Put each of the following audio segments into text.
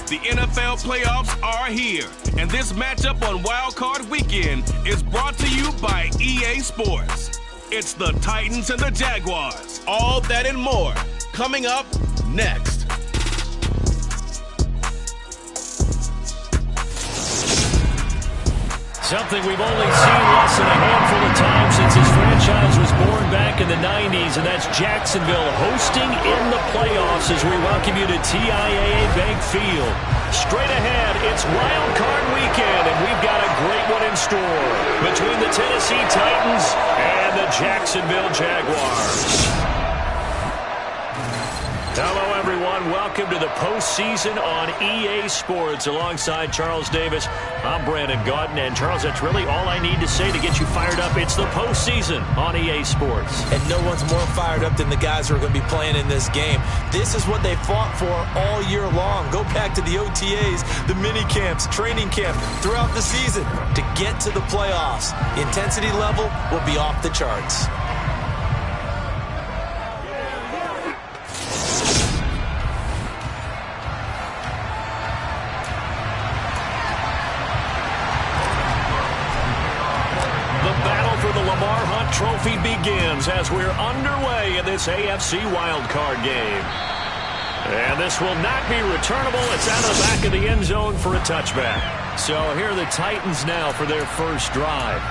The NFL playoffs are here, and this matchup on Wild Card Weekend is brought to you by EA Sports. It's the Titans and the Jaguars. All that and more coming up next. Something we've only seen less than a handful of times since his franchise was born back in the 90s, and that's Jacksonville hosting in the playoffs as we welcome you to TIAA Bank Field. Straight ahead, it's Wild Card Weekend, and we've got a great one in store between the Tennessee Titans and the Jacksonville Jaguars. Hello, everyone. Welcome to the postseason on EA Sports. Alongside Charles Davis, I'm Brandon Gaudin. And, Charles, that's really all I need to say to get you fired up. It's the postseason on EA Sports. And no one's more fired up than the guys who are going to be playing in this game. This is what they fought for all year long. Go back to the OTAs, the mini camps, training camp, throughout the season to get to the playoffs. The intensity level will be off the charts. Trophy begins as we're underway in this AFC wildcard game. And this will not be returnable. It's out of the back of the end zone for a touchback. So here are the Titans now for their first drive.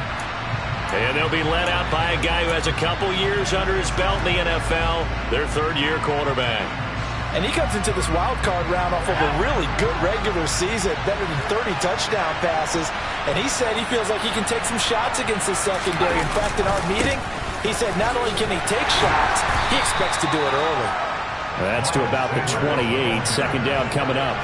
And they'll be led out by a guy who has a couple years under his belt in the NFL, their third-year quarterback. And he comes into this wild card round off of a really good regular season, better than 30 touchdown passes. And he said he feels like he can take some shots against the secondary. In fact, in our meeting, he said not only can he take shots, he expects to do it early. That's to about the 28. Second down coming up.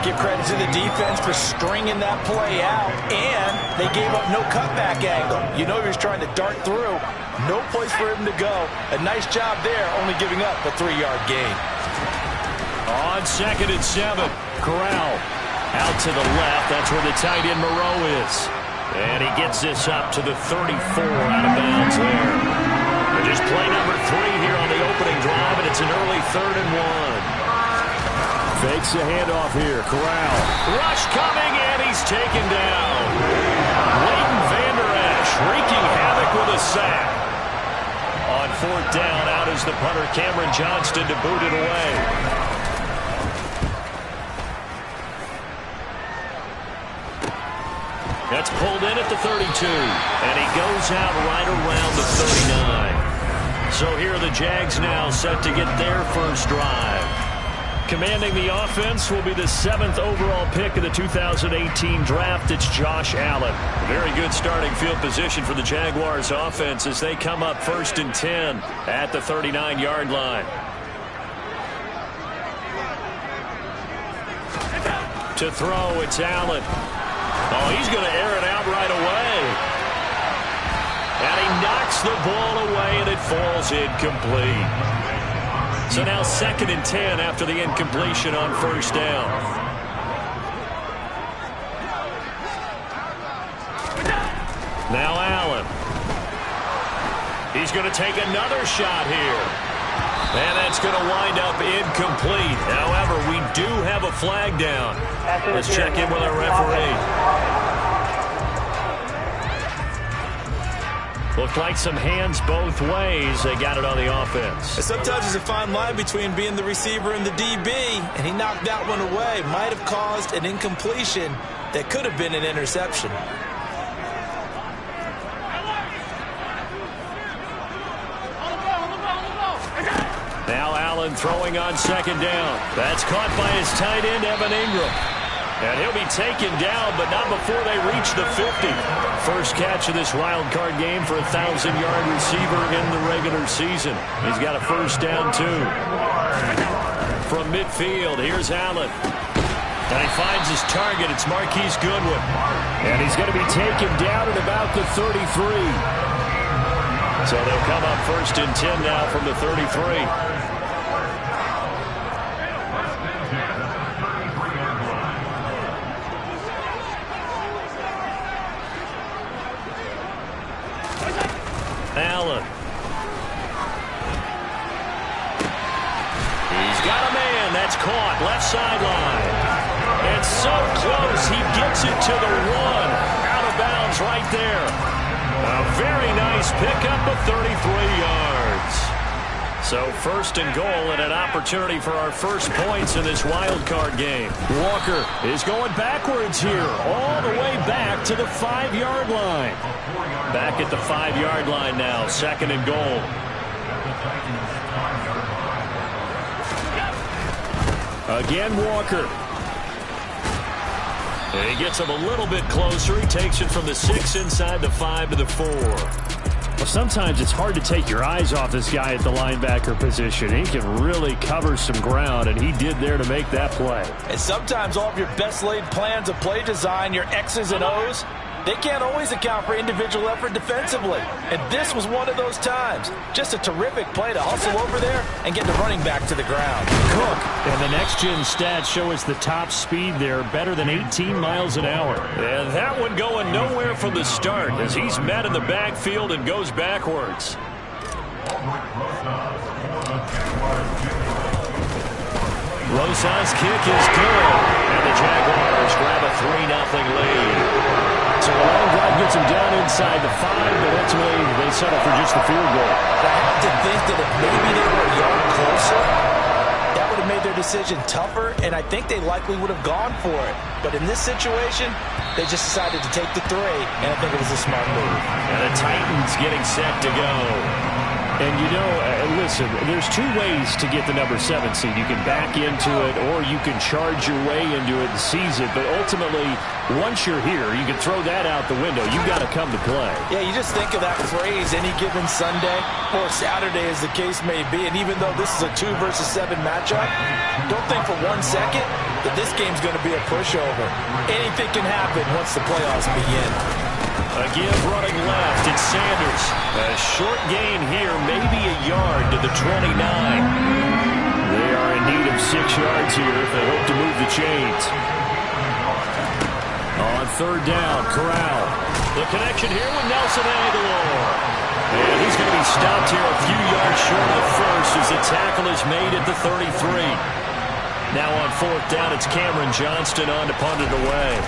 Give credit to the defense for stringing that play out, and they gave up no cutback angle. You know he was trying to dart through. No place for him to go. A nice job there, only giving up a 3-yard gain. On 2nd and 7, Corral out to the left. That's where the tight end Moreau is. And he gets this up to the 34 out of bounds there. And just play number 3 here on the opening drive, and it's an early 3rd and 1. Fakes the handoff here. Corral. Rush coming, and he's taken down. Leighton Vander Esch wreaking havoc with a sack. On 4th down, out is the punter Cameron Johnston to boot it away. That's pulled in at the 32, and he goes out right around the 39. So here are the Jags now set to get their first drive. Commanding the offense will be the 7th overall pick of the 2018 draft. It's Josh Allen. Very good starting field position for the Jaguars offense as they come up 1st and 10 at the 39-yard line. To throw, it's Allen. Oh, he's going to air it out right away. And he knocks the ball away, and it falls incomplete. So now 2nd and 10 after the incompletion on 1st down. Now Allen. He's going to take another shot here. And that's going to wind up incomplete. However, we do have a flag down. Let's check in with our referee. Looked like some hands both ways. They got it on the offense. Sometimes there's a fine line between being the receiver and the DB, and he knocked that one away. Might have caused an incompletion that could have been an interception. Now Allen throwing on 2nd down. That's caught by his tight end, Evan Ingram. And he'll be taken down, but not before they reach the 50. First catch of this wild card game for a 1,000-yard receiver in the regular season. He's got a first down, too. From midfield, here's Allen. And he finds his target. It's Marquise Goodwin. And he's going to be taken down at about the 33. So they'll come up 1st and 10 now from the 33. Allen. He's got a man. That's caught. Left sideline. So close. He gets it to the 1. Out of bounds right there. A very nice pickup of 33 yards. So first and goal and an opportunity for our first points in this wild card game. Walker is going backwards here, all the way back to the 5-yard line. Back at the 5-yard line now, second and goal. Again, Walker. And he gets him a little bit closer. He takes it from the 6 inside the 5 to the 4. Well, sometimes it's hard to take your eyes off this guy at the linebacker position. He can really cover some ground, and he did there to make that play. And sometimes all of your best laid plans of play design, your X's and O's, they can't always account for individual effort defensively. And this was one of those times. Just a terrific play to hustle over there and get the running back to the ground. Cook. And the next-gen stats show us the top speed there, better than 18 miles an hour. And that one going nowhere from the start as he's met in the backfield and goes backwards. Rosas' kick is good. And the Jaguars grab a 3-0 lead. So a long drive gets him down inside the 5, but ultimately they settle for just the field goal. I have to think that if maybe they were a yard closer, that would have made their decision tougher, and I think they likely would have gone for it. But in this situation, they just decided to take the 3, and I think it was a smart move. And the Titans getting set to go. And, you know, listen, there's 2 ways to get the number 7 seed. You can back into it or you can charge your way into it and seize it. But ultimately, once you're here, you can throw that out the window. You've got to come to play. Yeah, you just think of that phrase, any given Sunday or Saturday as the case may be. And even though this is a 2 versus 7 matchup, don't think for 1 second that this game's going to be a pushover. Anything can happen once the playoffs begin. Again, running left, it's Sanders. A short gain here, maybe a yard to the 29. They are in need of 6 yards here if they hope to move the chains. On third down, Corral. The connection here with Nelson Aguilar. And he's going to be stopped here a few yards short of the first as the tackle is made at the 33. Now on fourth down, it's Cameron Johnston on to punt it away.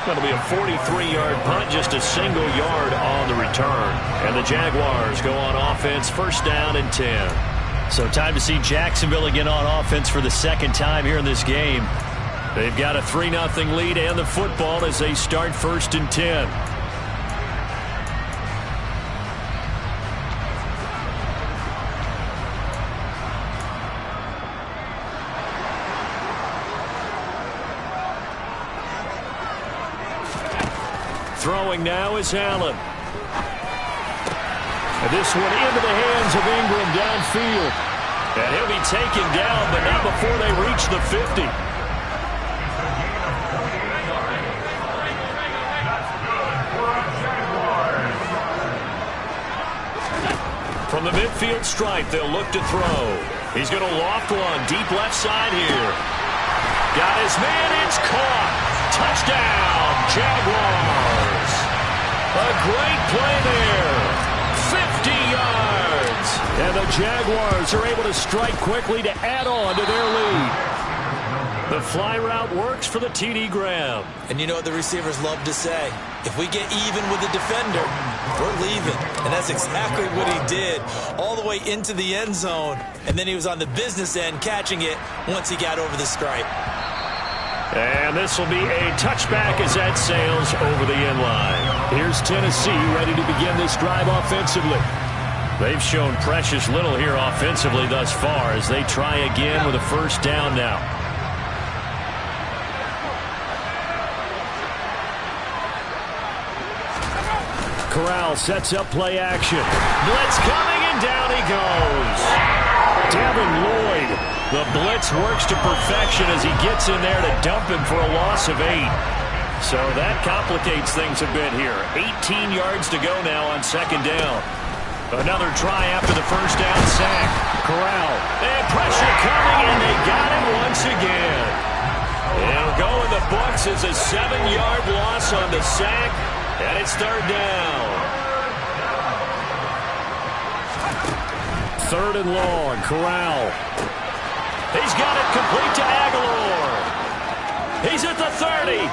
Going to be a 43-yard punt, just a single yard on the return. And the Jaguars go on offense, first down and 10. So time to see Jacksonville again on offense for the second time here in this game. They've got a 3-0 lead and the football as they start first and 10. Throwing now is Allen. And this one into the hands of Ingram downfield. And he'll be taken down, but not before they reach the 50. From the midfield stripe, they'll look to throw. He's going to loft one deep left side here. Got his man, it's caught. Touchdown, Jaguars. A great play there. 50 yards. And the Jaguars are able to strike quickly to add on to their lead. The fly route works for the TD grab. And you know what the receivers love to say? If we get even with the defender, we're leaving. And that's exactly what he did all the way into the end zone. And then he was on the business end catching it once he got over the stripe. And this will be a touchback as that sails over the end line. Here's Tennessee ready to begin this drive offensively. They've shown precious little here offensively thus far as they try again with a first down now. Corral sets up play action. Blitz coming, and down he goes. Devin Lloyd. The blitz works to perfection as he gets in there to dump him for a loss of 8. So that complicates things a bit here. 18 yards to go now on second down. Another try after the first down sack. Corral. And pressure coming, and they got him once again. It'll go in the books as a 7-yard loss on the sack, and it's third down. 3rd and long. Corral. He's got it complete to Aguilar. He's at the 30.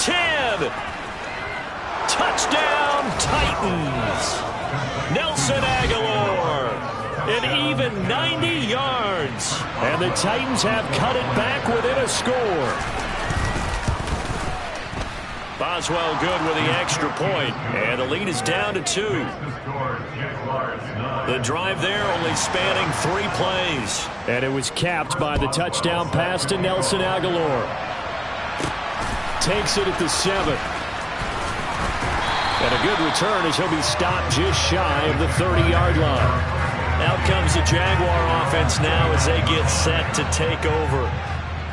10. Touchdown, Titans. Nelson Aguilar. An even 90 yards. And the Titans have cut it back within a score. Boswell good with the extra point, and the lead is down to 2. The drive there only spanning 3 plays. And it was capped by the touchdown pass to Nelson Aguilar. Takes it at the 7. And a good return as he'll be stopped just shy of the 30-yard line. Out comes the Jaguar offense now as they get set to take over.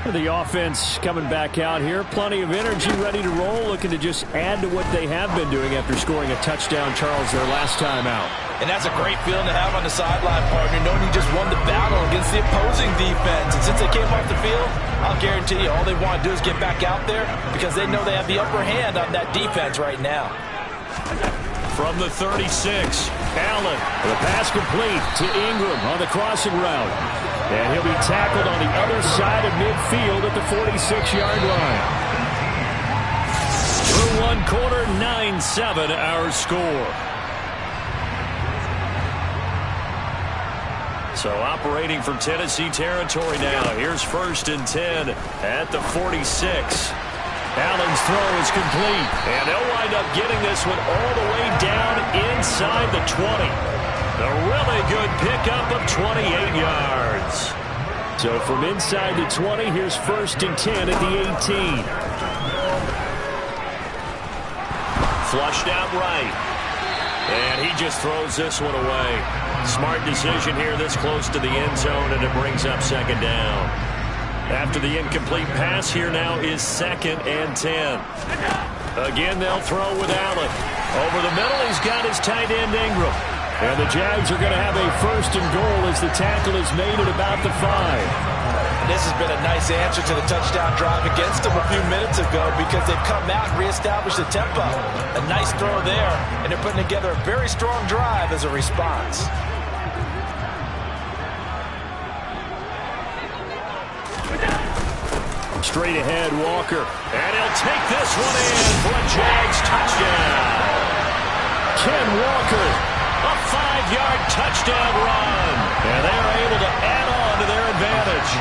The offense coming back out here. Plenty of energy, ready to roll, looking to just add to what they have been doing after scoring a touchdown, Charles, their last time out. And that's a great feeling to have on the sideline, partner, knowing you just won the battle against the opposing defense. And since they came off the field, I'll guarantee you all they want to do is get back out there because they know they have the upper hand on that defense right now. From the 36, Allen, the pass complete to Ingram on the crossing route. And he'll be tackled on the other side of midfield at the 46-yard line. Through 1 quarter, 9-7 our score. So operating from Tennessee territory now. Here's 1st and 10 at the 46. Allen's throw is complete, and they'll wind up getting this one all the way down inside the 20. A really good pickup of 28 yards. So from inside the 20, here's 1st and 10 at the 18. Flushed out right. And he just throws this one away. Smart decision here this close to the end zone, and it brings up 2nd down. After the incomplete pass, here now is 2nd and 10. Again, they'll throw with Allen. Over the middle, he's got his tight end Ingram. And the Jags are going to have a 1st and goal as the tackle is made at about the 5. This has been a nice answer to the touchdown drive against them a few minutes ago because they've come out and reestablished the tempo. A nice throw there, and they're putting together a very strong drive as a response. Straight ahead, Walker. And he'll take this one in for a Jags touchdown. Ken Walker. A 5-yard touchdown run. And they are able to add on to their advantage.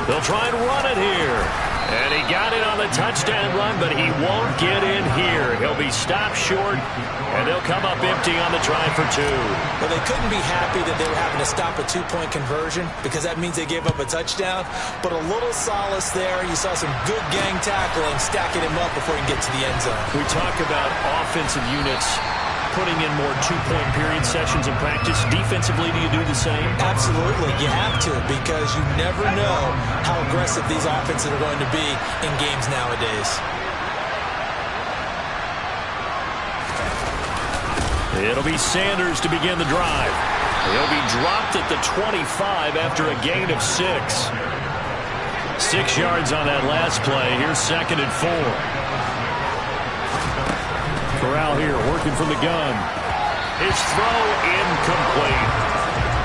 They'll try and run it here. And he got it on the touchdown run, but he won't get in here. He'll be stopped short, and they'll come up empty on the try for 2. Well, they couldn't be happy that they were having to stop a 2-point conversion because that means they gave up a touchdown. But a little solace there. You saw some good gang tackling, stacking him up before he can get to the end zone. We talk about offensive units putting in more 2-point period sessions in practice. Defensively, do you do the same? Absolutely. You have to because you never know how aggressive these offenses are going to be in games nowadays. It'll be Sanders to begin the drive. He'll be dropped at the 25 after a gain of 6. 6 yards on that last play. Here's 2nd and 4. Corral here working from the gun. His throw incomplete.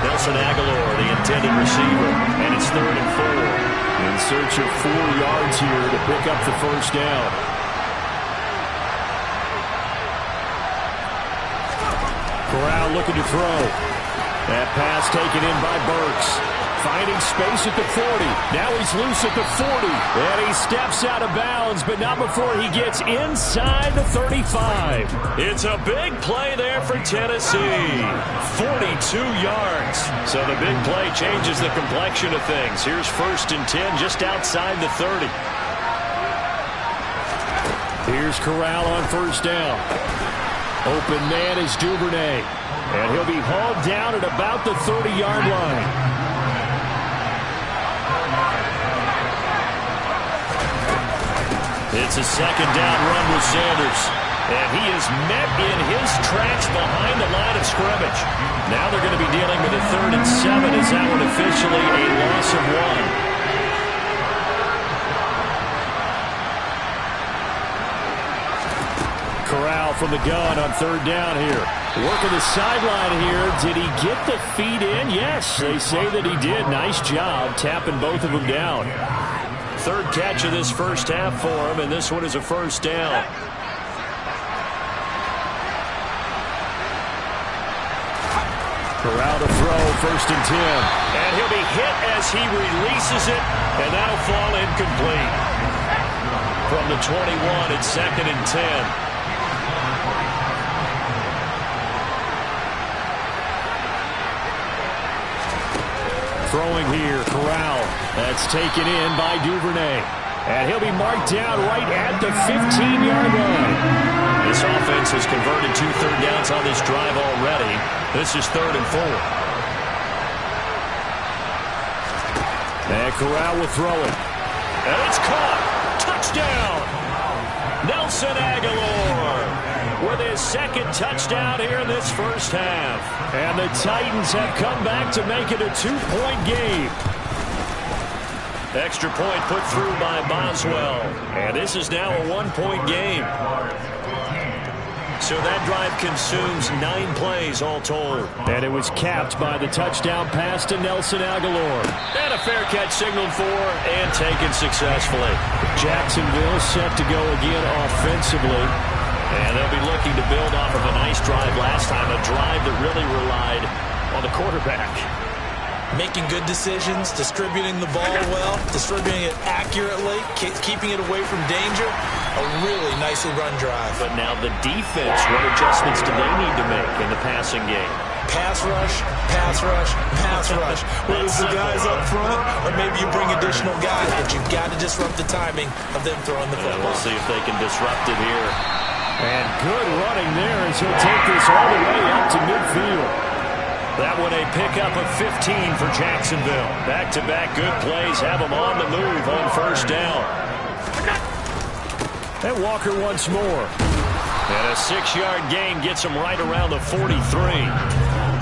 Nelson Aguilar, the intended receiver, and it's 3rd and 4. In search of 4 yards here to pick up the 1st down. Corral looking to throw. That pass taken in by Burks. Finding space at the 40. Now he's loose at the 40. And he steps out of bounds, but not before he gets inside the 35. It's a big play there for Tennessee. 42 yards. So the big play changes the complexion of things. Here's 1st and 10 just outside the 30. Here's Corral on 1st down. Open man is Duvernay. And he'll be hauled down at about the 30-yard line. It's a 2nd down run with Sanders. And he is met in his tracks behind the line of scrimmage. Now they're going to be dealing with a 3rd and 7 as that one officially a loss of 1. Corral Corral from the gun on third down here. Working the sideline here. Did he get the feet in? Yes, they say that he did. Nice job tapping both of them down. Third catch of this first half for him, and this one is a first down. Corral to throw, 1st and 10. And he'll be hit as he releases it, and that'll fall incomplete. From the 21, it's 2nd and 10. Throwing here, Corral. That's taken in by Duvernay. And he'll be marked down right at the 15-yard line. This offense has converted 2 third downs on this drive already. This is 3rd and 4. And Corral will throw it. And it's caught. Touchdown. Nelson Agholor with his 2nd touchdown here in this first half. And the Titans have come back to make it a 2-point game. Extra point put through by Boswell. And this is now a 1-point game. So that drive consumes 9 plays all told. And it was capped by the touchdown pass to Nelson Agholor. And a fair catch signaled for and taken successfully. Jacksonville set to go again offensively. And they'll be looking to build off of a nice drive last time, a drive that really relied on the quarterback. Making good decisions, distributing the ball well, distributing it accurately, keeping it away from danger. A really nicely run drive. But now the defense, what adjustments do they need to make in the passing game? Pass rush, pass rush, pass rush. Whether it's the guys up front or maybe you bring additional guys, but you've got to disrupt the timing of them throwing the football. We'll see if they can disrupt it here. And good running there as he'll take this all the way up to midfield. That one a pickup of 15 for Jacksonville. Back-to-back good plays have them on the move on 1st down. And Walker once more. And a 6-yard gain gets him right around the 43.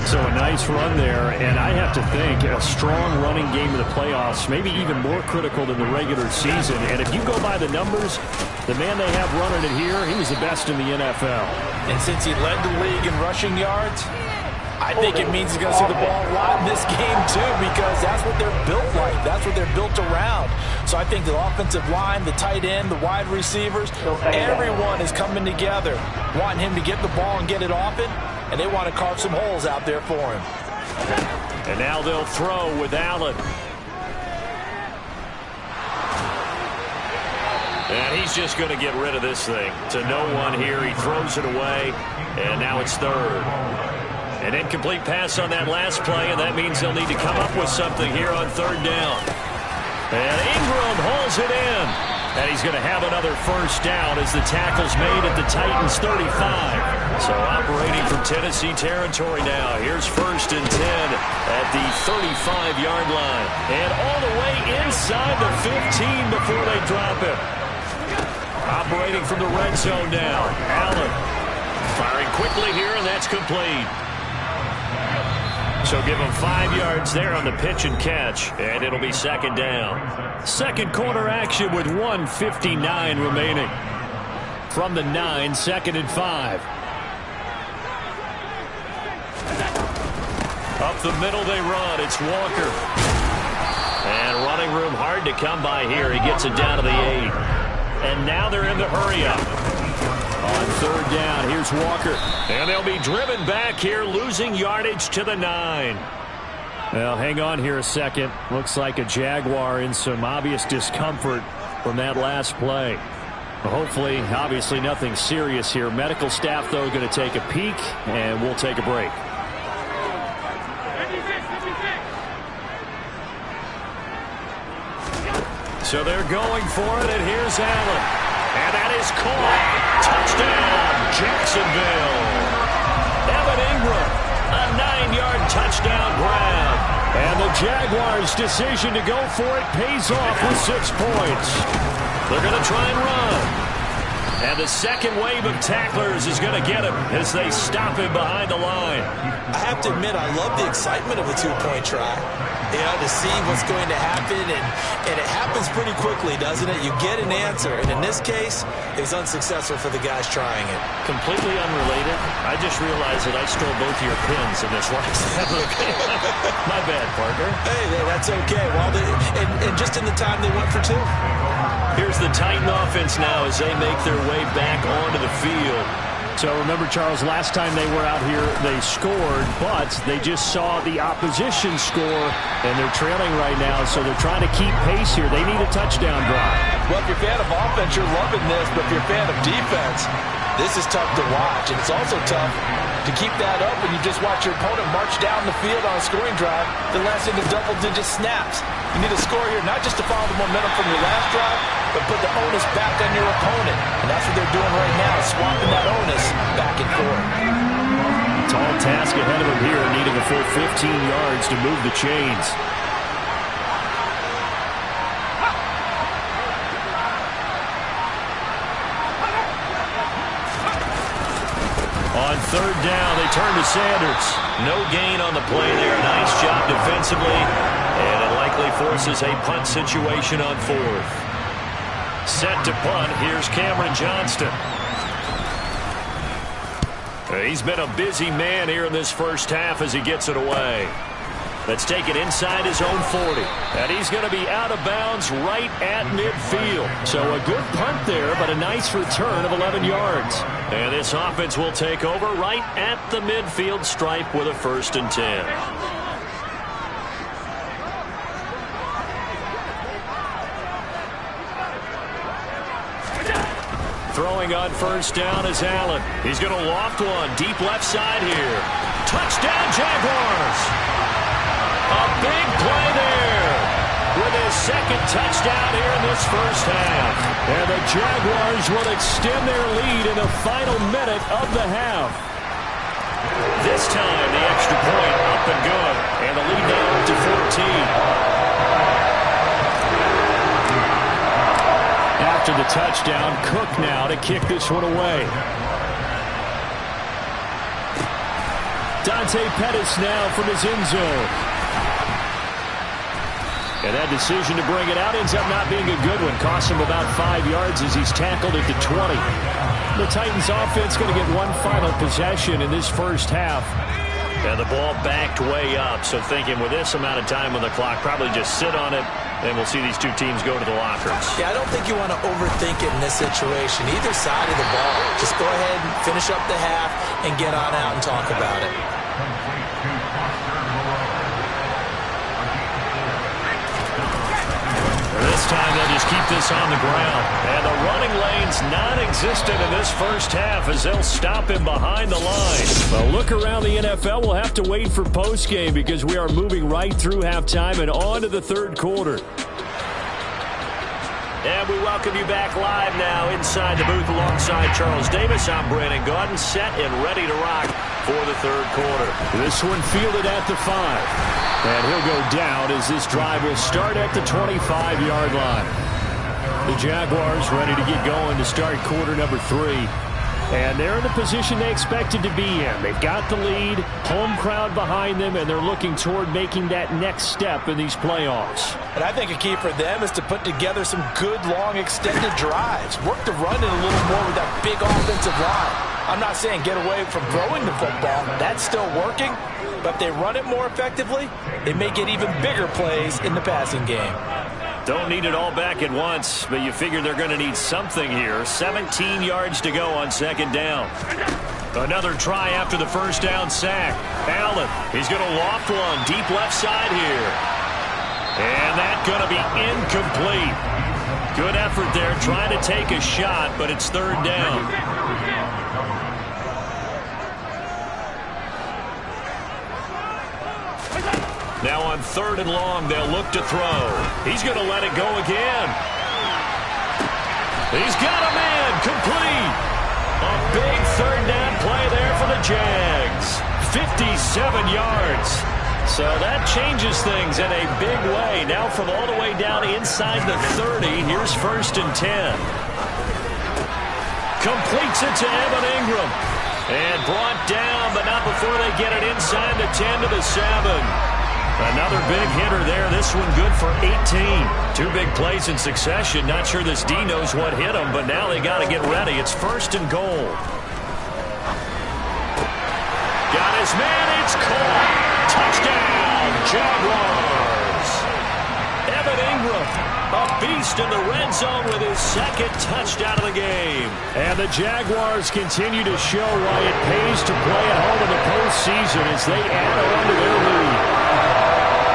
So a nice run there, and I have to think a strong running game of the playoffs, maybe even more critical than the regular season. And if you go by the numbers, the man they have running it here, he was the best in the NFL. And since he led the league in rushing yards, I think it means he's going to see the ball a lot in this game, too, because that's what they're built like. That's what they're built around. So I think the offensive line, the tight end, the wide receivers, everyone is coming together, wanting him to get the ball and get it often, and they want to carve some holes out there for him. And now they'll throw with Allen. And he's just going to get rid of this thing. To no one here. He throws it away, and now it's 3rd. An incomplete pass on that last play, and that means they'll need to come up with something here on 3rd down. And Ingram hauls it in. And he's going to have another first down as the tackle's made at the Titans' 35. So operating from Tennessee territory now. Here's 1st and 10 at the 35-yard line. And all the way inside the 15 before they drop him. Operating from the red zone now. Allen firing quickly here, and that's complete. So give him 5 yards there on the pitch and catch, and it'll be 2nd down. Second quarter action with 1:59 remaining. From the 9, 2nd and 5. Up the middle they run. It's Walker. And running room hard to come by here. He gets it down to the 8. And now they're in the hurry-up. On 3rd down, here's Walker. And they'll be driven back here, losing yardage to the 9. Well, hang on here a second. Looks like a Jaguar in some obvious discomfort from that last play. Hopefully, obviously nothing serious here. Medical staff, though, going to take a peek, and we'll take a break. So they're going for it, and here's Allen. And that is caught. Touchdown, Jacksonville. Evan Ingram, a 9-yard touchdown grab. And the Jaguars' decision to go for it pays off with 6 points. They're going to try and run. And the second wave of tacklers is going to get him as they stop him behind the line. I have to admit, I love the excitement of a 2-point try. Yeah, to see what's going to happen, and it happens pretty quickly, doesn't it? You get an answer, and in this case, it was unsuccessful for the guys trying it. Completely unrelated. I just realized that I stole both of your pins in this last My bad, partner. Hey, that's okay. Well, and just in the time they went for 2. Here's the Titan offense now as they make their way back onto the field. So remember, Charles, last time they were out here, they scored, but they just saw the opposition score, and they're trailing right now, so they're trying to keep pace here. They need a touchdown drive. Well, if you're a fan of offense, you're loving this, but if you're a fan of defense, this is tough to watch, and it's also tough to keep that up when you just watch your opponent march down the field on a scoring drive that lasts into double-digit snaps. You need a score here, not just to follow the momentum from your last drive, but put the onus back on your opponent. And that's what they're doing right now, swapping that onus back and forth. Tall task ahead of him here, needing a full 15 yards to move the chains. On third down, they turn to Sanders. No gain on the play there. Nice job defensively. And it likely forces a punt situation on 4th. Set to punt. Here's Cameron Johnston. He's been a busy man here in this first half as he gets it away. Let's take it inside his own 40. And he's going to be out of bounds right at midfield. So a good punt there, but a nice return of 11 yards. And this offense will take over right at the midfield stripe with a 1st and 10. Throwing on first down is Allen. He's going to loft one deep left side here. Touchdown, Jaguars! A big play there with his 2nd touchdown here in this first half. And the Jaguars will extend their lead in the final minute of the half. This time, the extra point up and good. And the lead now up to 14. After the touchdown, Cook now to kick this one away. Dante Pettis now from his end zone. And that decision to bring it out ends up not being a good one. Costs him about 5 yards as he's tackled at the 20. The Titans offense going to get one final possession in this first half. And the ball backed way up. So thinking with this amount of time on the clock, probably just sit on it, and we'll see these two teams go to the lockers. Yeah, I don't think you want to overthink it in this situation. Either side of the ball. Just go ahead and finish up the half and get on out and talk about it. This time they'll just keep this on the ground. And the running lane's non-existent in this first half as they'll stop him behind the line. Well, look around the NFL. We'll have to wait for postgame because we are moving right through halftime and on to the third quarter. And we welcome you back live now inside the booth alongside Charles Davis. I'm Brandon Gaudin, set and ready to rock for the third quarter. This one fielded at the 5. And he'll go down as this drive will start at the 25-yard line. The Jaguars ready to get going to start quarter number 3. And they're in the position they expected to be in. They've got the lead, home crowd behind them, and they're looking toward making that next step in these playoffs. And I think a key for them is to put together some good, long, extended drives. Work the run in a little more with that big offensive line. I'm not saying get away from throwing the football. That's still working. But if they run it more effectively, they may get even bigger plays in the passing game. Don't need it all back at once, but you figure they're going to need something here. 17 yards to go on second down. Another try after the first down sack. Allen, he's going to loft one deep left side here. And that's going to be incomplete. Good effort there trying to take a shot, but it's third down. Now on third and long, they'll look to throw. He's going to let it go again. He's got a man complete. A big third down play there for the Jags. 57 yards. So that changes things in a big way. Now from all the way down inside the 30, here's 1st and 10. Completes it to Evan Ingram. And brought down, but not before they get it inside the 10 to the 7. Another big hitter there. This one good for 18. 2 big plays in succession. Not sure this D knows what hit him, but now they got to get ready. It's 1st and goal. Got his man. It's caught. Touchdown, Jaguars. Evan Ingram, a beast in the red zone with his 2nd touchdown of the game. And the Jaguars continue to show why it pays to play at home in the postseason as they add on to their lead.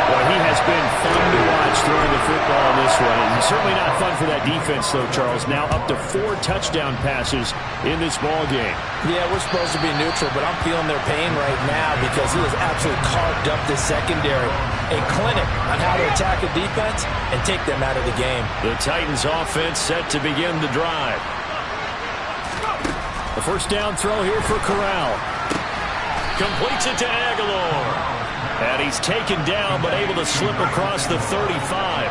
Well, he has been fun to watch throwing the football in this one. And certainly not fun for that defense, though, Charles. Now up to 4 touchdown passes in this ball game. Yeah, we're supposed to be neutral, but I'm feeling their pain right now because he has absolutely carved up the secondary. A clinic on how to attack a defense and take them out of the game. The Titans offense set to begin the drive. The first down throw here for Corral. Completes it to Aguilar. And he's taken down, but able to slip across the 35.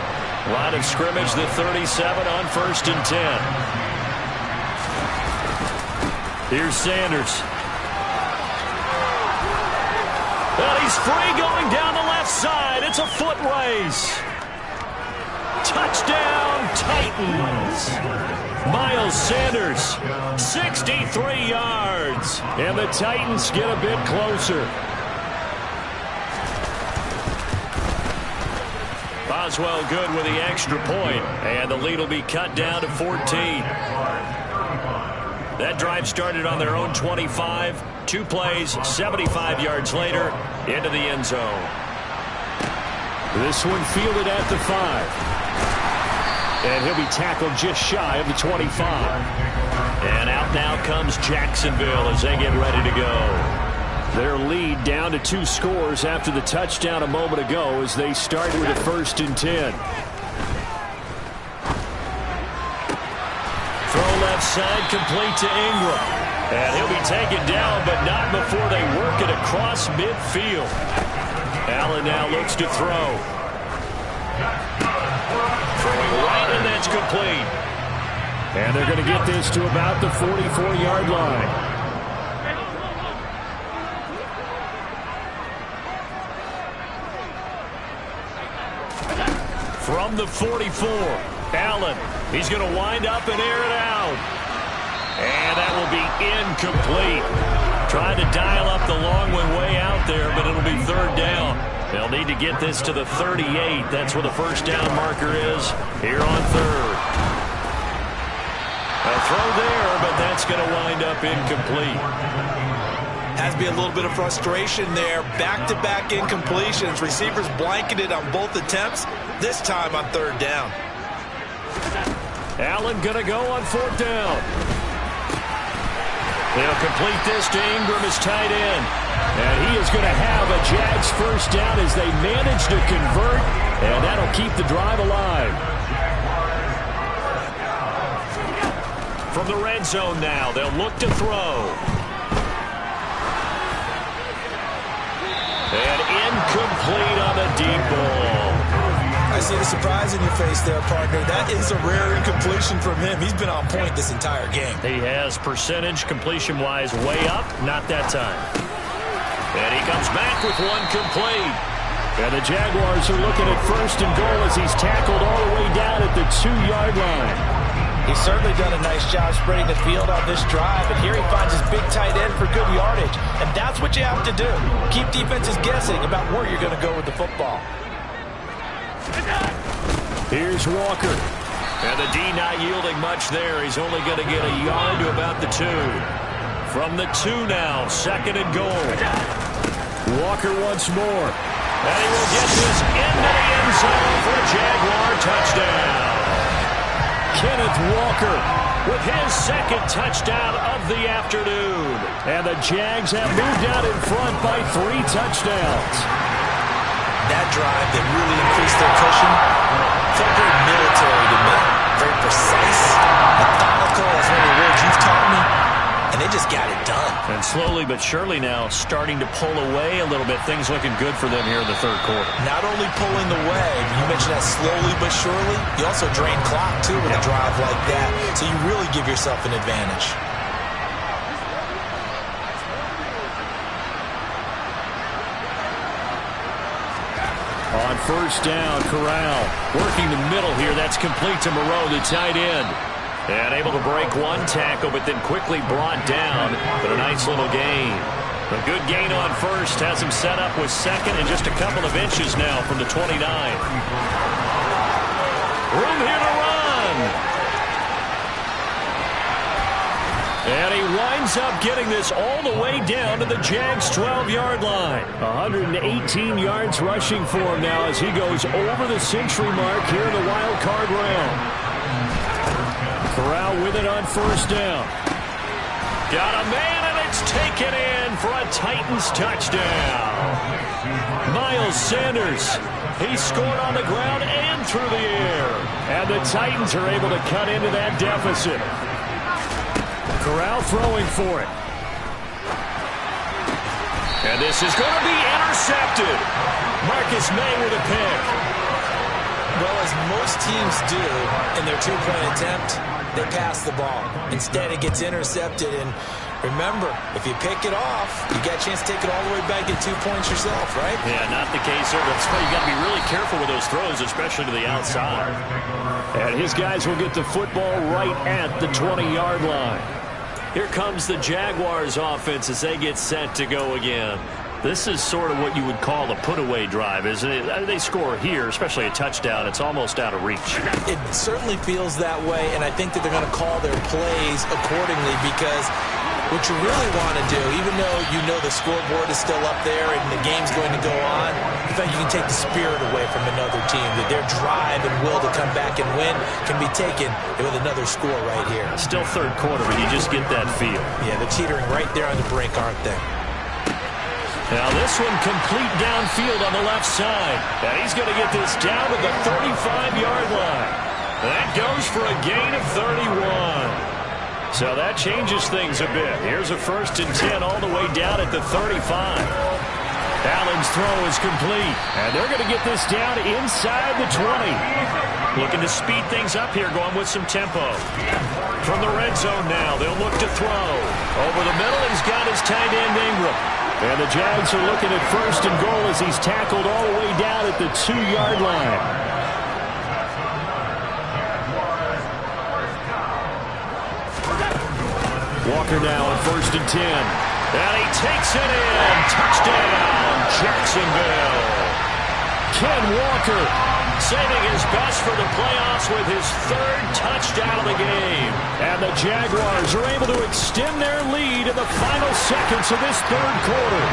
Line of scrimmage, the 37 on 1st and 10. Here's Sanders. And he's free going down the left side. It's a foot race. Touchdown, Titans. Miles Sanders, 63 yards. And the Titans get a bit closer. Boswell good with the extra point, and the lead will be cut down to 14. That drive started on their own 25. 2 plays, 75 yards later, into the end zone. This one fielded at the 5. And he'll be tackled just shy of the 25. And out now comes Jacksonville as they get ready to go. Their lead down to 2 scores after the touchdown a moment ago as they start with a 1st and 10. Throw left side, complete to Ingram. And he'll be taken down, but not before they work it across midfield. Allen now looks to throw. Throwing right, and that's complete. And they're going to get this to about the 44-yard line. From the 44, Allen. He's going to wind up and air it out. And that will be incomplete. Trying to dial up the long one way out there, but it'll be 3rd down. They'll need to get this to the 38. That's where the first down marker is here on 3rd. A throw there, but that's going to wind up incomplete. Has to be a little bit of frustration there. Back-to-back incompletions. Receivers blanketed on both attempts, this time on 3rd down. Allen going to go on 4th down. They'll complete this to Ingram as tight end. And he is going to have a Jags first down as they manage to convert, and that'll keep the drive alive. From the red zone now, they'll look to throw. And incomplete on the deep ball. I see the surprise in your face there, partner. That is a rare incompletion from him. He's been on point this entire game. He has percentage completion-wise way up, not that time. And he comes back with one complete. And the Jaguars are looking at 1st and goal as he's tackled all the way down at the 2-yard line. He's certainly done a nice job spreading the field on this drive, and here he finds his big tight end for good yardage. And that's what you have to do. Keep defenses guessing about where you're going to go with the football. Here's Walker. And the D not yielding much there. He's only going to get a yard to about the 2. From the 2 now, 2nd and goal. Walker once more. And he will get this into the end zone for a Jaguar touchdown. Kenneth Walker with his 2nd touchdown of the afternoon. And the Jags have moved out in front by 3 touchdowns. That drive that really increased their cushion felt very military to me. Very precise, methodical, as one of the words you've taught me. And they just got it done. And slowly but surely now starting to pull away a little bit. Things looking good for them here in the 3rd quarter. Not only pulling away, you mentioned that slowly but surely, you also drain clock too with a drive like that. So you really give yourself an advantage. on first down. Corral working the middle here. That's complete to Moreau, the tight end. And able to break one tackle, but then quickly brought down. But a nice little gain. A good gain on first. Has him set up with second and just a couple of inches now from the 29. Room here to run. And he winds up getting this all the way down to the Jags' 12-yard line. 118 yards rushing for him now as he goes over the century mark here in the wild card round. Corral with it on first down. Got a man, and it's taken in for a Titans touchdown. Miles Sanders, he scored on the ground and through the air. And the Titans are able to cut into that deficit. Corral throwing for it. And this is going to be intercepted. Marcus May with a pick. Well, as most teams do in their two-point attempt, they pass the ball. Instead, it gets intercepted. And remember, if you pick it off, you got a chance to take it all the way back to 2 points yourself, right? Yeah, not the case here. That's why you got to be really careful with those throws, especially to the outside. And his guys will get the football right at the 20-yard line. Here comes the Jaguars offense as they get set to go again. This is sort of what you would call a put-away drive, isn't it? They score here, especially a touchdown. It's almost out of reach. It certainly feels that way, and I think that they're going to call their plays accordingly because what you really want to do, even though you know the scoreboard is still up there and the game's going to go on, in fact, you can take the spirit away from another team, that their drive and will to come back and win can be taken with another score right here. Still third quarter, but you just get that feel. Yeah, they're teetering right there on the brink, aren't they? Now this one complete downfield on the left side. And he's going to get this down to the 35-yard line. That goes for a gain of 31. So that changes things a bit. Here's a 1st and 10 all the way down at the 35. Allen's throw is complete. And they're going to get this down inside the 20. Looking to speed things up here, going with some tempo. From the red zone now, they'll look to throw. Over the middle, he's got his tight end Ingram. And the Jags are looking at 1st and goal as he's tackled all the way down at the 2-yard line. Walker now on 1st and 10. And he takes it in. Touchdown, Jacksonville. Ken Walker saving his best for the playoffs with his 3rd touchdown of the game. And the Jaguars are able to extend their lead in the final seconds of this 3rd quarter.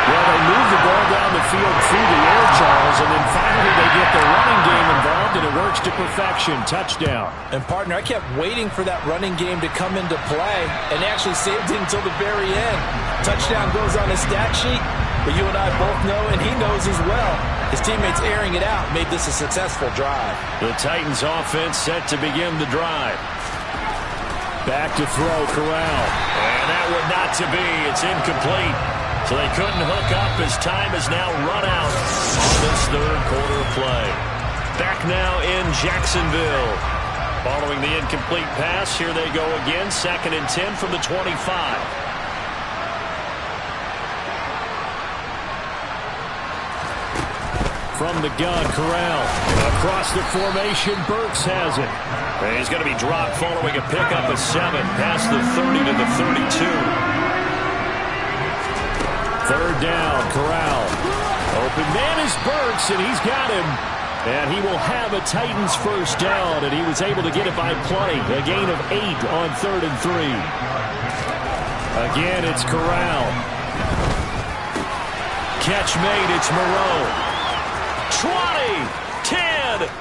Well, they move the ball down the field through the air, Charles, and then finally they get the running game involved, and it works to perfection. Touchdown. And, partner, I kept waiting for that running game to come into play, and they actually saved it until the very end. Touchdown goes on his stat sheet, but you and I both know, and he knows as well, his teammates airing it out made this a successful drive. The Titans offense set to begin the drive. Back to throw, Corral. And that one not to be. It's incomplete. So they couldn't hook up as time has now run out on this 3rd quarter of play. Back now in Jacksonville. Following the incomplete pass, here they go again. 2nd and 10 from the 25. From the gun, Corral. Across the formation, Burks has it. And he's going to be dropped following a pickup of 7 past the 30 to the 32. 3rd down, Corral. Open man is Burks, and he's got him. And he will have a Titans 1st down, and he was able to get it by plenty. A gain of 8 on 3rd and 3. Again, it's Corral. Catch made, it's Moreau. 20, 10,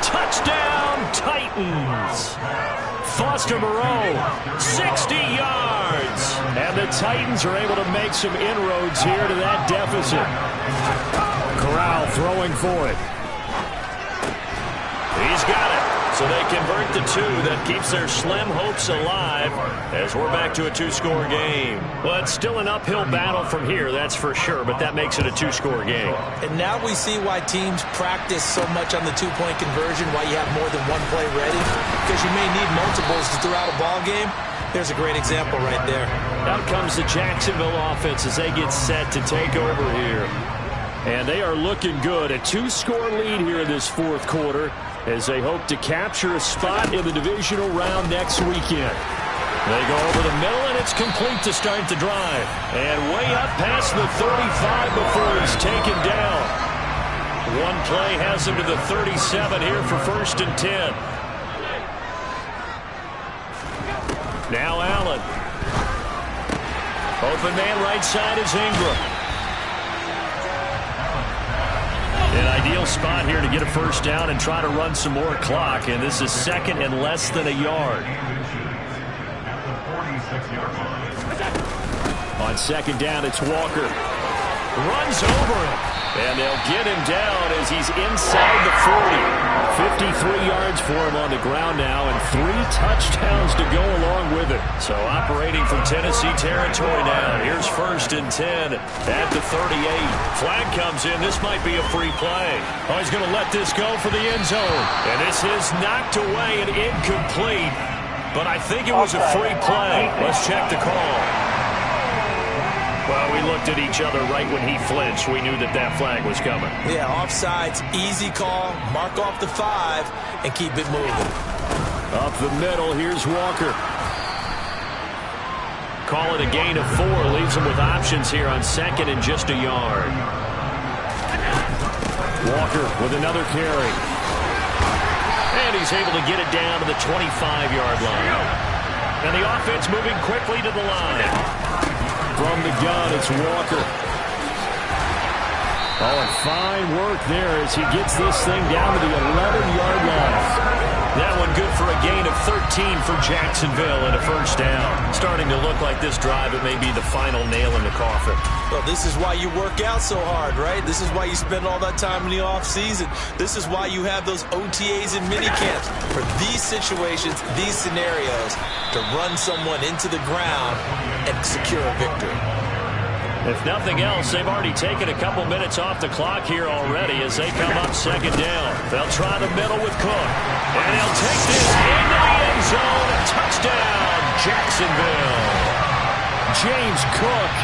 touchdown Titans. Foster Moreau, 60 yards. And the Titans are able to make some inroads here to that deficit. Corral throwing for it. He's got it. So they convert the 2. That keeps their slim hopes alive as we're back to a 2-score game. Well, it's still an uphill battle from here, that's for sure, but that makes it a 2-score game. And now we see why teams practice so much on the 2-point conversion, why you have more than one play ready, because you may need multiples throughout a ball game. There's a great example right there. Out comes the Jacksonville offense as they get set to take over here. And they are looking good. A 2-score lead here in this fourth quarter as they hope to capture a spot in the divisional round next weekend. They go over the middle, and it's complete to start the drive. And way up past the 35 before he's taken down. One play has him to the 37 here for 1st and 10. Now Allen. Open man right side is Ingram. An ideal spot here to get a first down and try to run some more clock. And this is 2nd and less than a yard. On 2nd down, it's Walker. Runs over him. And they'll get him down as he's inside the 40. 53 yards for him on the ground now, and 3 touchdowns to go along with it. So operating from Tennessee territory now. Here's 1st and 10 at the 38. Flag comes in. This might be a free play. Oh, he's going to let this go for the end zone. And this is knocked away and incomplete. But I think it was a free play. Let's check the call. Well, we looked at each other right when he flinched. We knew that that flag was coming. Yeah, offsides, easy call. Mark off the 5 and keep it moving. Up the middle, here's Walker. Call it a gain of 4. Leaves him with options here on 2nd and just a yard. Walker with another carry. And he's able to get it down to the 25-yard line. And the offense moving quickly to the line. From the gun, it's Walker. Oh, and fine work there as he gets this thing down to the 11-yard line. That one good for a gain of 13 for Jacksonville and a first down. Starting to look like this drive, it may be the final nail in the coffin. Well, this is why you work out so hard, right? This is why you spend all that time in the offseason. This is why you have those OTAs and minicamps. For these situations, these scenarios, to run someone into the ground and secure a victory. If nothing else, they've already taken a couple minutes off the clock here already as they come up 2nd down. They'll try the middle with Cook. And he'll take this into the end zone. A touchdown, Jacksonville. James Cook,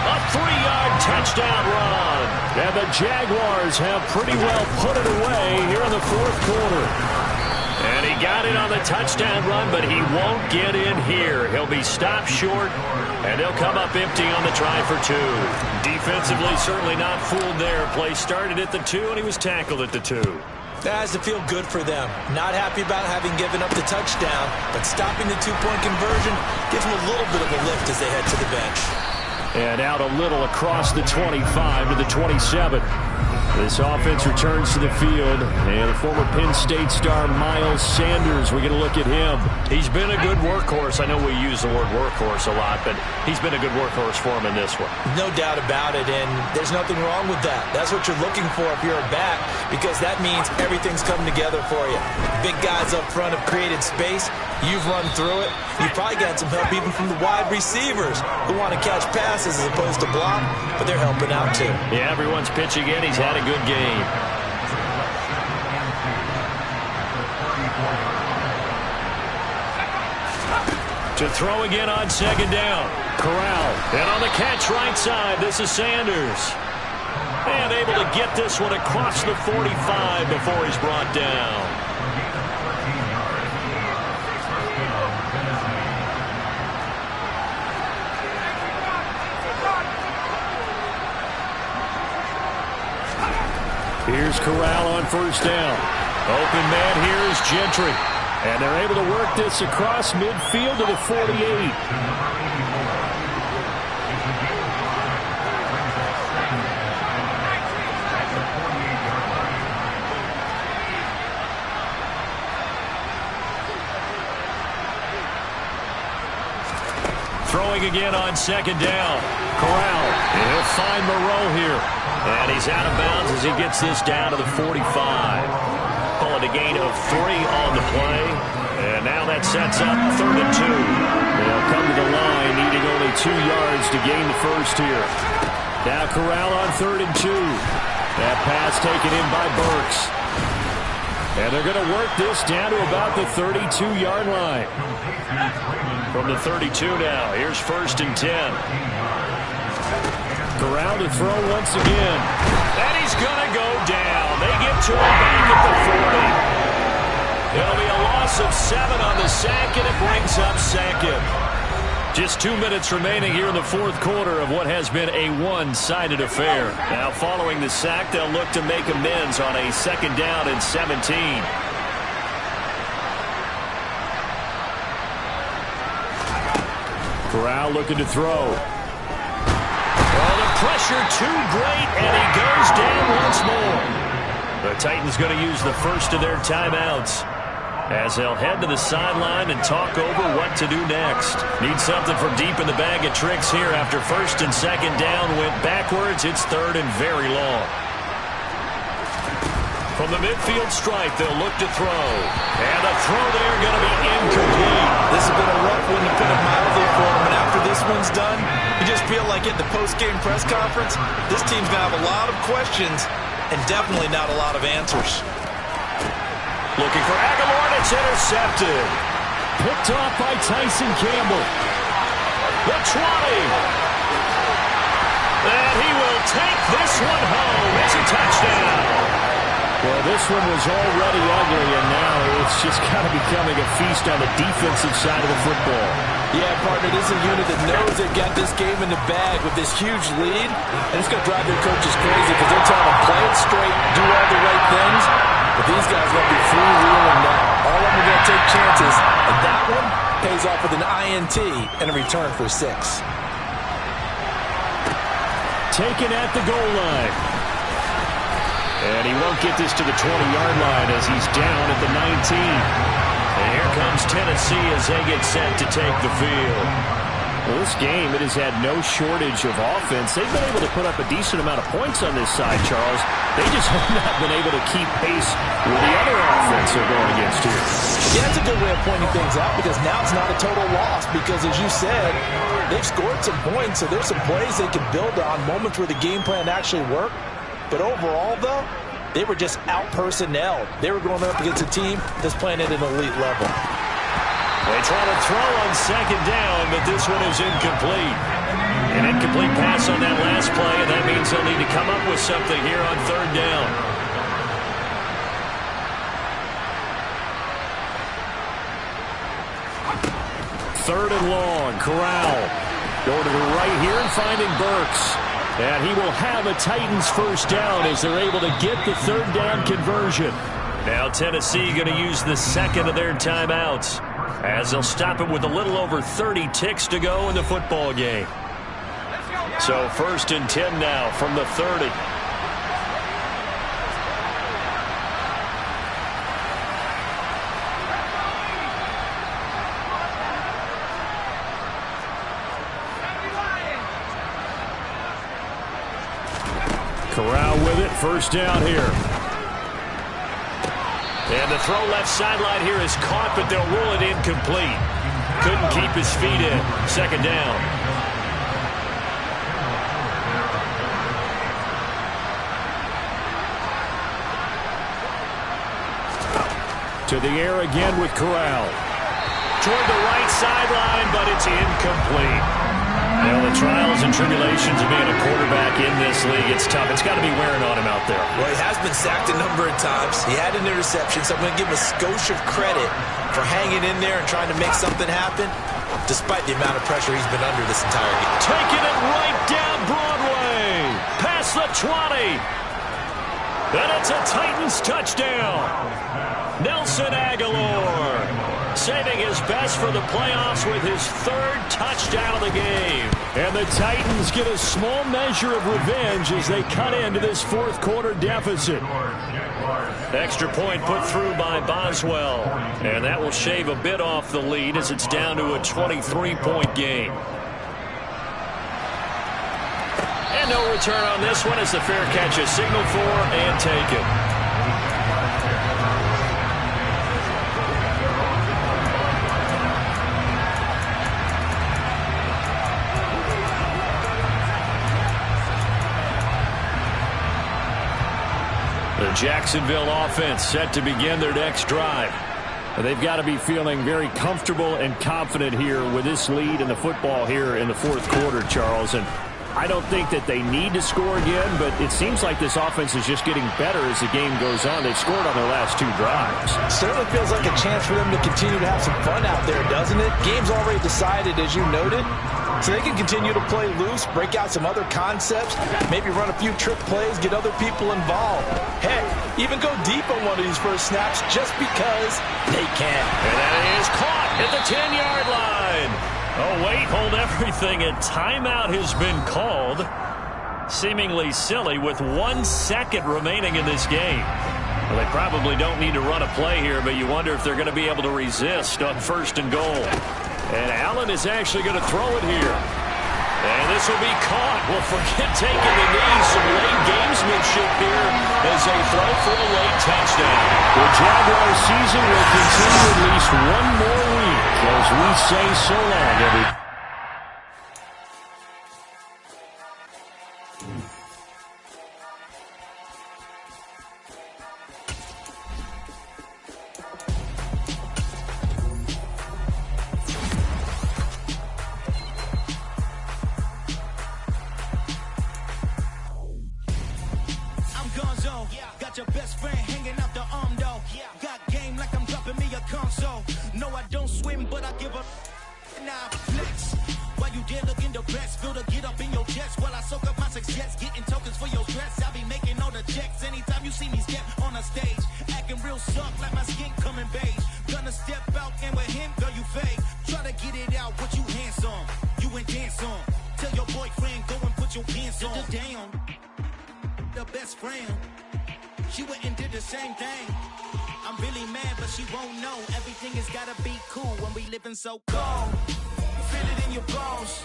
a 3-yard touchdown run. And the Jaguars have pretty well put it away here in the fourth quarter. And he got it on the touchdown run, but he won't get in here. He'll be stopped short, and they'll come up empty on the try for 2. Defensively, certainly not fooled there. Play started at the 2, and he was tackled at the 2. That has to feel good for them. Not happy about having given up the touchdown, but stopping the 2-point conversion gives them a little bit of a lift as they head to the bench. And out a little across the 25 to the 27. This offense returns to the field, and former Penn State star Miles Sanders, we're going to look at him. He's been a good workhorse. I know we use the word workhorse a lot, but he's been a good workhorse for him in this one. No doubt about it, and there's nothing wrong with that. That's what you're looking for if you're a back, because that means everything's come together for you. Big guys up front have created space. You've run through it. You've probably got some help even from the wide receivers who want to catch passes as opposed to block, but they're helping out too. Yeah, everyone's pitching in. He's had a good game. To throw again on 2nd down. Corral. And on the catch right side, this is Sanders. And able to get this one across the 45 before he's brought down. Here's Corral on 1st down. Open man here is Gentry. And they're able to work this across midfield to the 48. Throwing again on 2nd down. Corral. And he'll find Moreau here. And he's out of bounds as he gets this down to the 45. Call it a gain of 3 on the play. And now that sets up 3rd and 2. They'll come to the line, needing only 2 yards to gain the first here. Now Corral on 3rd and 2. That pass taken in by Burks. And they're going to work this down to about the 32-yard line. From the 32 now, here's 1st and 10. Corral to throw once again. And he's going to go down. They get to him back at the 40. It'll be a loss of 7 on the sack, and it brings up second. Just 2 minutes remaining here in the fourth quarter of what has been a one-sided affair. Now, following the sack, they'll look to make amends on a 2nd down and 17. Corral looking to throw. Well, the pressure too great, and he goes down once more. The Titans going to use the first of their timeouts as they'll head to the sideline and talk over what to do next. Need something from deep in the bag of tricks here after 1st and 2nd down went backwards. It's 3rd and very long. From the midfield stripe, they'll look to throw. And the throw there going to be incomplete. This has been a rough one to put it mildly for him, and after this one's done, you just feel like at the post-game press conference, this team's going to have a lot of questions and definitely not a lot of answers. Looking for Aguilar, and it's intercepted. Picked off by Tyson Campbell. The 20. And he will take this one home. It's a touchdown. Well, this one was already ugly, and now it's just kind of becoming a feast on the defensive side of the football. Yeah, partner, this is a unit that knows they've got this game in the bag with this huge lead, and it's going to drive their coaches crazy because they're telling them play it straight, do all the right things, but these guys are going to be freewheeling now. All of them are going to take chances, and that one pays off with an INT and a return for 6. Taken at the goal line. And he won't get this to the 20-yard line as he's down at the 19. And here comes Tennessee as they get set to take the field. Well, this game, it has had no shortage of offense. They've been able to put up a decent amount of points on this side, Charles. They just have not been able to keep pace with the other offense they're going against here. Yeah, that's a good way of pointing things out because now it's not a total loss because, as you said, they've scored some points, so there's some plays they can build on, moments where the game plan actually worked. But overall, though, they were just out-personnelled. They were going up against a team that's playing at an elite level. They try to throw on 2nd down, but this one is incomplete. An incomplete pass on that last play, and that means they'll need to come up with something here on 3rd down. Third and long, Corral. Going to the right here and finding Burks. And he will have a Titans first down as they're able to get the 3rd down conversion. Now Tennessee going to use the 2nd of their timeouts as they'll stop it with a little over 30 ticks to go in the football game. So 1st and 10 now from the 30. Corral with it, first down here. And the throw left sideline here is caught, but they'll rule it incomplete. Couldn't keep his feet in. 2nd down. To the air again with Corral. Toward the right sideline, but it's incomplete. Well, the trials and tribulations of being a quarterback in this league, it's tough. It's got to be wearing on him out there. Well, he has been sacked a number of times. He had an interception, so I'm going to give him a skosh of credit for hanging in there and trying to make something happen, despite the amount of pressure he's been under this entire game. Taking it right down Broadway. Past the 20. And it's a Titans touchdown. Nelson Aguilar saving his best for the playoffs with his 3rd touchdown of the game. And the Titans get a small measure of revenge as they cut into this 4th quarter deficit. Extra point put through by Boswell. And that will shave a bit off the lead as it's down to a 23-point game. And no return on this one as the fair catch is signaled for and taken. The Jacksonville offense set to begin their next drive. They've got to be feeling very comfortable and confident here with this lead in the football here in the 4th quarter, Charles. And I don't think that they need to score again, but it seems like this offense is just getting better as the game goes on. They've scored on their last 2 drives. Certainly feels like a chance for them to continue to have some fun out there, doesn't it? Game's already decided, as you noted. So they can continue to play loose, break out some other concepts, maybe run a few trick plays, get other people involved. Heck, even go deep on one of these first snaps just because they can. And that is caught at the 10-yard line. Oh, wait, hold everything. A timeout has been called. Seemingly silly with 1 second remaining in this game. Well, they probably don't need to run a play here, but you wonder if they're going to be able to resist on 1st and goal. And Allen is actually going to throw it here. And this will be caught. Well, forget taking the knee. Some late gamesmanship here as they throw for a late touchdown. The Jaguars season will continue at least 1 more week as we say so long, everybody. Your best friend hanging out the arm though. Got game like I'm dropping me a console. No, I don't swim, but I give a nah flex. While you there looking depressed, feel to get up in your chest while I soak up my success, getting tokens for your stress. I be making all the checks anytime you see me step on a stage, acting real suck like my skin coming beige. Gonna step out and with him, girl, you fake. Try to get it out, what you handsome, you ain't dance on. Tell your boyfriend go and put your pants on. Down, the best friend. She went and did the same thing. I'm really mad, but she won't know. Everything has gotta be cool when we living so cold. Feel it in your bones.